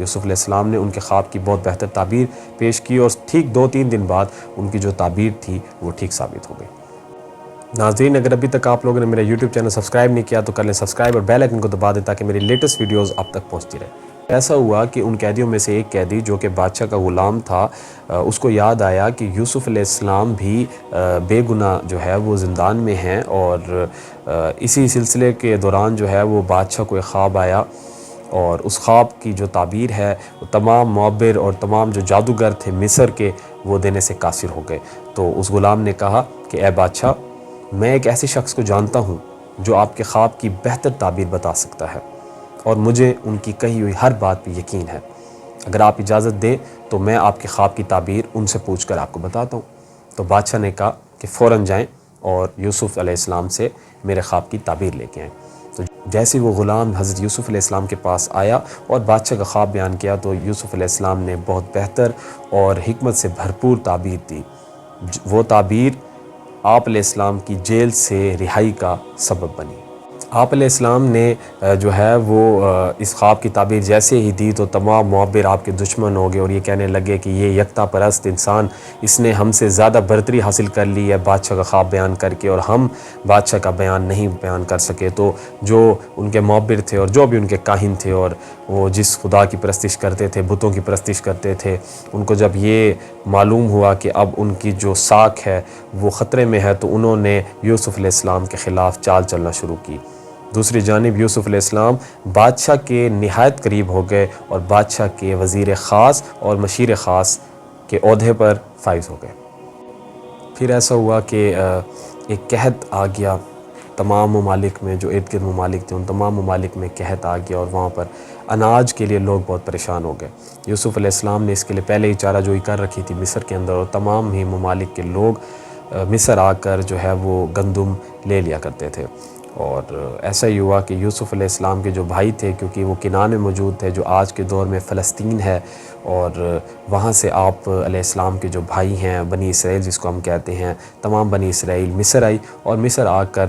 یوسف علیہ السلام نے ان کے خواب کی بہت بہتر تعبیر پیش کی اور ٹھیک 2-3 دن بعد ان کی جو تعبیر تھی وہ ٹھیک ثابت ہو گئی۔ ناظرین، اگر ابھی تک آپ لوگوں نے میرا یوٹیوب چینل سبسکرائب نہیں کیا تو کر لیں سبسکرائب اور بیل آئکن کو دبا دیں تاکہ میری لیٹسٹ ویڈیوز آپ تک پہنچتی رہے۔ ایسا ہوا کہ ان قیدیوں میں سے ایک قیدی جو کہ بادشاہ کا غلام تھا، اس کو یاد آیا کہ یوسف علیہ السلام بھی بے گناہ جو ہے وہ زندان میں ہیں، اور اسی سلسلے کے دوران جو ہے وہ بادشاہ کو ایک خواب آیا، اور اس خواب کی جو تعبیر ہے وہ تمام معبر اور تمام جو جادوگر تھے مصر کے وہ دینے سے قاصر ہو گئے۔ تو اس غلام نے کہا کہ اے بادشاہ، میں ایک ایسے شخص کو جانتا ہوں جو آپ کے خواب کی بہتر تعبیر بتا سکتا ہے، اور مجھے ان کی کہی ہوئی ہر بات پہ یقین ہے۔ اگر آپ اجازت دیں تو میں آپ کے خواب کی تعبیر ان سے پوچھ کر آپ کو بتاتا ہوں۔ تو بادشاہ نے کہا کہ فوراً جائیں اور یوسف علیہ السلام سے میرے خواب کی تعبیر لے کے آئیں۔ تو جیسے وہ غلام حضرت یوسف علیہ السلام کے پاس آیا اور بادشاہ کا خواب بیان کیا تو یوسف علیہ السلام نے بہت بہتر اور حکمت سے بھرپور تعبیر دی۔ وہ تعبیر آپ علیہ السلام کی جیل سے رہائی کا سبب بنی۔ آپ علیہ السلام نے جو ہے وہ اس خواب کی تعبیر جیسے ہی دی تو تمام معبر آپ کے دشمن ہو گئے اور یہ کہنے لگے کہ یہ یکتا پرست انسان، اس نے ہم سے زیادہ برتری حاصل کر لی ہے بادشاہ کا خواب بیان کر کے، اور ہم بادشاہ کا بیان نہیں بیان کر سکے۔ تو جو ان کے معبر تھے اور جو بھی ان کے کاہن تھے اور وہ جس خدا کی پرستش کرتے تھے، بتوں کی پرستش کرتے تھے، ان کو جب یہ معلوم ہوا کہ اب ان کی جو ساکھ ہے وہ خطرے میں ہے تو انہوں نے یوسف علیہ السلام کے خلاف چال چلنا شروع کی۔ دوسری جانب یوسف علیہ السلام بادشاہ کے نہایت قریب ہو گئے اور بادشاہ کے وزیر خاص اور مشیر خاص کے عہدے پر فائز ہو گئے۔ پھر ایسا ہوا کہ ایک قحط آ گیا تمام ممالک میں، جو ارد گرد ممالک تھے ان تمام ممالک میں قحط آ گیا، اور وہاں پر اناج کے لیے لوگ بہت پریشان ہو گئے۔ یوسف علیہ السلام نے اس کے لیے پہلے ہی چارہ جوئی کر رکھی تھی مصر کے اندر، اور تمام ہی ممالک کے لوگ مصر آ کر جو ہے وہ گندم لے لیا کرتے تھے۔ اور ایسا ہی ہوا کہ یوسف علیہ السلام کے جو بھائی تھے، کیونکہ وہ کنعان میں موجود تھے جو آج کے دور میں فلسطین ہے، اور وہاں سے آپ علیہ السلام کے جو بھائی ہیں بنی اسرائیل جس کو ہم کہتے ہیں، تمام بنی اسرائیل مصر آئی اور مصر آ کر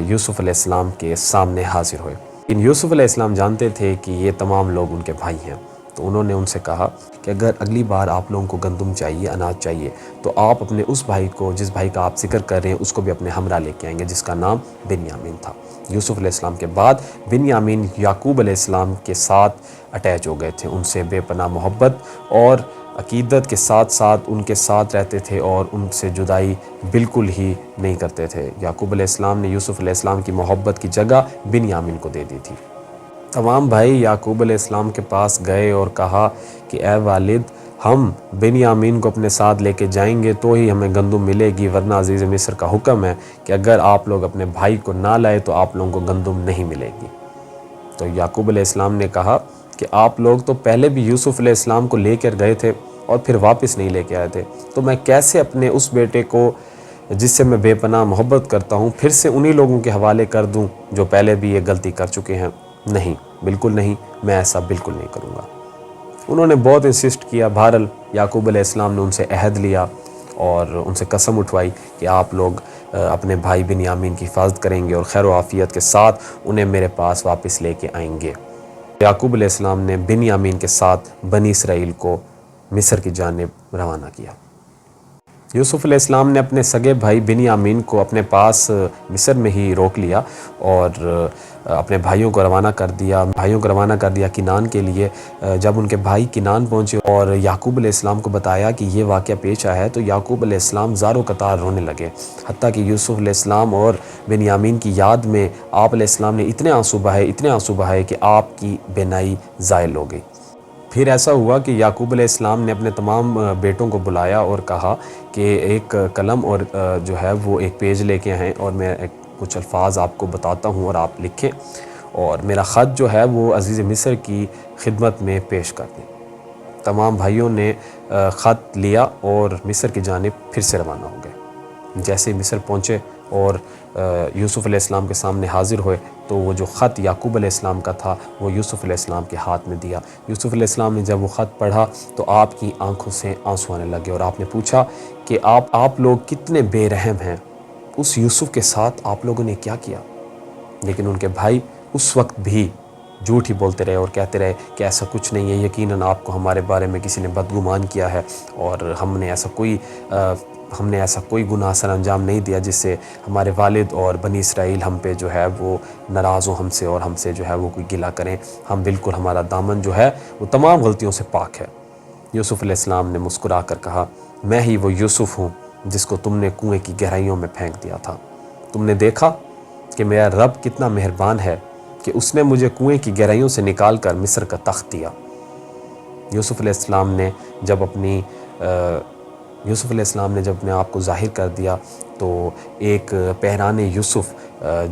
یوسف علیہ السلام کے سامنے حاضر ہوئے۔ لیکن یوسف علیہ السلام جانتے تھے کہ یہ تمام لوگ ان کے بھائی ہیں، تو انہوں نے ان سے کہا کہ اگر اگلی بار آپ لوگوں کو گندم چاہیے، اناج چاہیے، تو آپ اپنے اس بھائی کو، جس بھائی کا آپ ذکر کر رہے ہیں، اس کو بھی اپنے ہمراہ لے کے آئیں گے، جس کا نام بنیامین تھا۔ یوسف علیہ السلام کے بعد بنیامین یعقوب علیہ السلام کے ساتھ اٹیچ ہو گئے تھے، ان سے بے پناہ محبت اور عقیدت کے ساتھ ساتھ ان کے ساتھ رہتے تھے اور ان سے جدائی بالکل ہی نہیں کرتے تھے۔ یعقوب علیہ السلام نے یوسف علیہ السلام کی محبت کی جگہ بنیامین کو دے دی تھی۔ تمام بھائی یعقوب علیہ السلام کے پاس گئے اور کہا کہ اے والد، ہم بنیامین کو اپنے ساتھ لے کے جائیں گے تو ہی ہمیں گندم ملے گی، ورنہ عزیز مصر کا حکم ہے کہ اگر آپ لوگ اپنے بھائی کو نہ لائے تو آپ لوگوں کو گندم نہیں ملے گی۔ تو یعقوب علیہ السلام نے کہا کہ آپ لوگ تو پہلے بھی یوسف علیہ السلام کو لے کر گئے تھے اور پھر واپس نہیں لے کے آئے تھے، تو میں کیسے اپنے اس بیٹے کو جس سے میں بے پناہ محبت کرتا ہوں پھر سے انہی لوگوں کے حوالے کر دوں جو پہلے بھی یہ غلطی کر چکے ہیں؟ نہیں، بالکل نہیں، میں ایسا بالکل نہیں کروں گا۔ انہوں نے بہت انسسٹ کیا، بہرحال یعقوب علیہ السلام نے ان سے عہد لیا اور ان سے قسم اٹھوائی کہ آپ لوگ اپنے بھائی بنیامین کی حفاظت کریں گے اور خیر و عافیت کے ساتھ انہیں میرے پاس واپس لے کے آئیں گے۔ یعقوب علیہ السلام نے بنیامین کے ساتھ بنی اسرائیل کو مصر کی جانب روانہ کیا۔ یوسف علیہ السلام نے اپنے سگے بھائی بنیامین کو اپنے پاس مصر میں ہی روک لیا اور اپنے بھائیوں کو روانہ کر دیا کنعان کے لیے۔ جب ان کے بھائی کنعان پہنچے اور یعقوب علیہ السلام کو بتایا کہ یہ واقعہ پیش آیا ہے تو یعقوب علیہ السلام زار و قطار رونے لگے، حتیٰ کہ یوسف علیہ السلام اور بنیامین کی یاد میں آپ علیہ السلام نے اتنے آنسو بہائے کہ آپ کی بینائی زائل ہو گئی۔ پھر ایسا ہوا کہ یعقوب علیہ السلام نے اپنے تمام بیٹوں کو بلایا اور کہا کہ ایک قلم اور جو ہے وہ ایک پیج لے کے آئیں اور میں کچھ الفاظ آپ کو بتاتا ہوں اور آپ لکھیں، اور میرا خط جو ہے وہ عزیز مصر کی خدمت میں پیش کر دیں۔ تمام بھائیوں نے خط لیا اور مصر کی جانب پھر سے روانہ ہو گئے۔ جیسے ہی مصر پہنچے اور یوسف علیہ السلام کے سامنے حاضر ہوئے تو وہ جو خط یعقوب علیہ السلام کا تھا وہ یوسف علیہ السلام کے ہاتھ میں دیا۔ یوسف علیہ السلام نے جب وہ خط پڑھا تو آپ کی آنکھوں سے آنسو آنے لگے اور آپ نے پوچھا کہ آپ لوگ کتنے بے رحم ہیں، اس یوسف کے ساتھ آپ لوگوں نے کیا کیا؟ لیکن ان کے بھائی اس وقت بھی جھوٹ ہی بولتے رہے اور کہتے رہے کہ ایسا کچھ نہیں ہے، یقیناً آپ کو ہمارے بارے میں کسی نے بدگمان کیا ہے اور ہم نے ایسا کوئی گناہ سر انجام نہیں دیا جس سے ہمارے والد اور بنی اسرائیل ہم پہ جو ہے وہ ناراض ہوں ہم سے اور ہم سے جو ہے وہ کوئی گلہ کریں، ہم بالکل ہمارا دامن جو ہے وہ تمام غلطیوں سے پاک ہے۔ یوسف علیہ السلام نے مسکرا کر کہا، میں ہی وہ یوسف ہوں جس کو تم نے کنویں کی گہرائیوں میں پھینک دیا تھا۔ تم نے دیکھا کہ میرا رب کتنا مہربان ہے کہ اس نے مجھے کنویں کی گہرائیوں سے نکال کر مصر کا تخت دیا۔ یوسف علیہ السلام نے جب اپنے آپ کو ظاہر کر دیا تو ایک پہران یوسف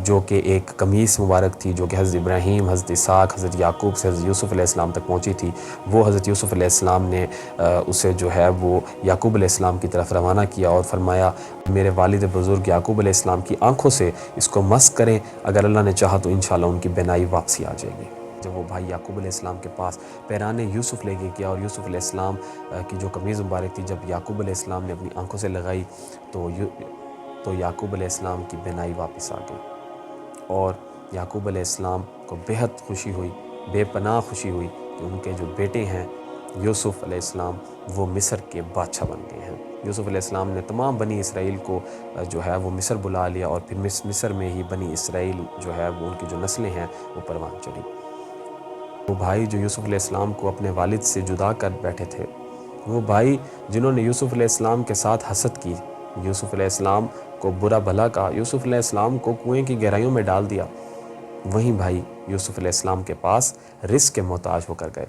جو کہ ایک قمیص مبارک تھی جو کہ حضرت ابراہیم، حضرت اسحاق، حضرت یعقوب سے حضرت یوسف علیہ السلام تک پہنچی تھی، وہ حضرت یوسف علیہ السلام نے اسے جو ہے وہ یعقوب علیہ السلام کی طرف روانہ کیا اور فرمایا میرے والد بزرگ یعقوب علیہ السلام کی آنکھوں سے اس کو مسح کریں، اگر اللہ نے چاہا تو انشاءاللہ ان کی بینائی واپسی آ جائے گی۔ جب وہ بھائی یعقوب علیہ السلام کے پاس پیران یوسف لے کے گیا اور یوسف علیہ السلام کی جو قمیض مبارک تھی جب یعقوب علیہ السلام نے اپنی آنکھوں سے لگائی تو یعقوب علیہ السلام کی بینائی واپس آ گئی اور یعقوب علیہ السلام کو بہت خوشی ہوئی، بے پناہ خوشی ہوئی کہ ان کے جو بیٹے ہیں یوسف علیہ السلام وہ مصر کے بادشاہ بن گئے ہیں۔ یوسف علیہ السلام نے تمام بنی اسرائیل کو جو ہے وہ مصر بلا لیا اور پھر مصر میں ہی بنی اسرائیل جو ہے وہ ان کی جو نسلیں ہیں وہ پروان چڑھی۔ وہ بھائی جو یوسف علیہ السلام کو اپنے والد سے جدا کر بیٹھے تھے، وہ بھائی جنہوں نے یوسف علیہ السلام کے ساتھ حسد کی، یوسف علیہ السلام کو برا بھلا کہا، یوسف علیہ السلام کو کنویں کی گہرائیوں میں ڈال دیا، وہیں بھائی یوسف علیہ السلام کے پاس رزق کے محتاج ہو کر گئے۔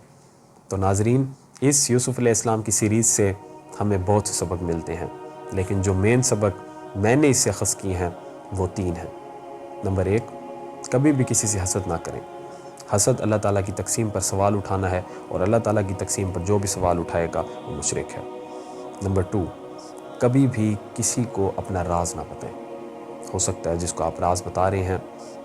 تو ناظرین، اس یوسف علیہ السلام کی سیریز سے ہمیں بہت سے سبق ملتے ہیں، لیکن جو مین سبق میں نے اس سے اخذ کیے ہیں وہ 3 ہیں۔ نمبر 1، کبھی بھی کسی سے حسد نہ کریں۔ حسد اللہ تعالیٰ کی تقسیم پر سوال اٹھانا ہے اور اللہ تعالیٰ کی تقسیم پر جو بھی سوال اٹھائے گا وہ مشرک ہے۔ نمبر 2، کبھی بھی کسی کو اپنا راز نہ بتائیں۔ ہو سکتا ہے جس کو آپ راز بتا رہے ہیں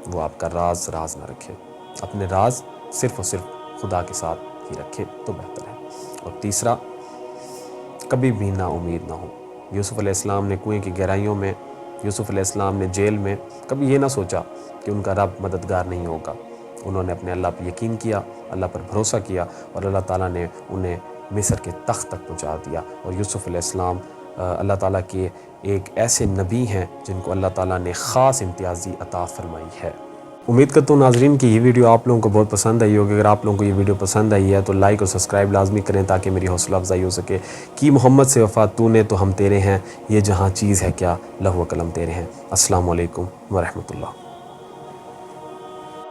وہ آپ کا راز نہ رکھے، اپنے راز صرف اور صرف خدا کے ساتھ ہی رکھیں تو بہتر ہے۔ اور تیسرا، کبھی بھی نا امید نہ ہو۔ یوسف علیہ السلام نے کنویں کی گہرائیوں میں، یوسف علیہ السلام نے جیل میں کبھی یہ نہ سوچا کہ ان کا رب مددگار نہیں ہوگا۔ انہوں نے اپنے اللہ پر یقین کیا، اللہ پر بھروسہ کیا اور اللہ تعالیٰ نے انہیں مصر کے تخت تک پہنچا دیا۔ اور یوسف علیہ السلام اللہ تعالیٰ کے ایک ایسے نبی ہیں جن کو اللہ تعالیٰ نے خاص امتیازی عطا فرمائی ہے۔ امید کرتا ہوں ناظرین کہ یہ ویڈیو آپ لوگوں کو بہت پسند آئی ہوگی۔ اگر آپ لوگوں کو یہ ویڈیو پسند آئی ہے تو لائک اور سبسکرائب لازمی کریں تاکہ میری حوصلہ افزائی ہو سکے۔ کی محمد سے وفا تو نے تو ہم تیرے ہیں، یہ جہاں چیز ہے کیا لوح و قلم تیرے ہیں۔ السلام علیکم ورحمۃ اللہ۔